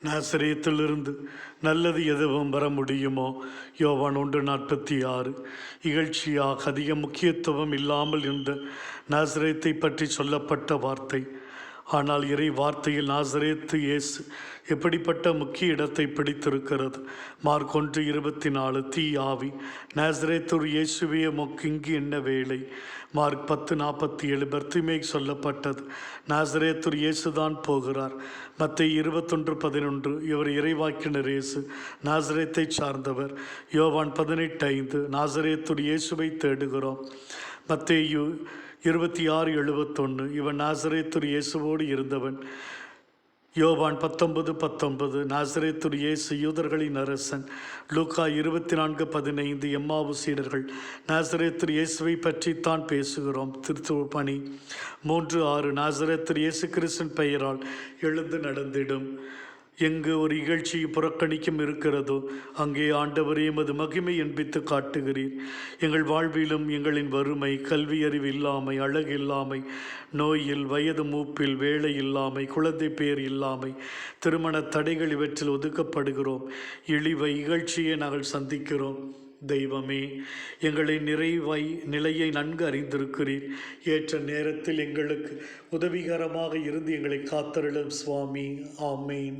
நாசரேத்திலிருந்து நல்லது எதுவும் வர முடியுமோ? யோவான் 1:46. இகழ்ச்சியாக அதிக முக்கியத்துவம் இல்லாமல் இருந்த நாசரேத்தை பற்றி சொல்லப்பட்ட வார்த்தை. ஆனால் இறை வார்த்தையில் நாசரேத்து இயேசு எப்படிப்பட்ட முக்கிய இடத்தை பிடித்திருக்கிறது. மார்க் 1:24. தீ ஆவி நாசரேத்தூர் இயேசுவே இங்கு என்ன வேலை? மார்க் 10:47. பர்த்திமே சொல்லப்பட்டது, நாசரேத்தூர் இயேசுதான் போகிறார். மத்தேயு 21:11. இவர் இறைவாக்கினர் இயேசு, நாசரேத்தை சார்ந்தவர். யோவான் 18:5. நாசரேத்தூர் இயேசுவை தேடுகிறோம். மத்தேயு 26:71. இவன் நாசரேத்தூர் இயேசுவோடு இருந்தவன். யோவான் 19:19. நாசரேத்தூர் இயேசு யூதர்களின் அரசன். லூக்கா 24:15. எம்மாவு சீடர்கள். நாசரேத்தூர் இயேசுவை பற்றித்தான் பேசுகிறோம். திருத்துவப்பணி 3:6. நாசரேத்தூர் இயேசு கிறிஸ்துவின் பெயரால் எழுந்து நடந்திடும். எங்கு ஒரு இகழ்ச்சி புறக்கணிக்கும் இருக்கிறதோ அங்கே ஆண்டவரே எமது மகிமை என்பித்து காட்டுகிறீர். எங்கள் வாழ்விலும் எங்களின் வறுமை, கல்வி அறிவு இல்லாமை, அழகு இல்லாமை, நோயில், வயது மூப்பில், வேலை இல்லாமை, குழந்தை பேர் இல்லாமை, திருமண தடைகள் இவற்றில் ஒதுக்கப்படுகிறோம். இழிவை, இகழ்ச்சியை நாங்கள் சந்திக்கிறோம். தெய்வமே, எங்களின் நிலையை நன்கு அறிந்திருக்கிறீர். ஏற்ற நேரத்தில் எங்களுக்கு உதவிகரமாக இருந்து எங்களை காத்தருளும் சுவாமி. ஆமேன்.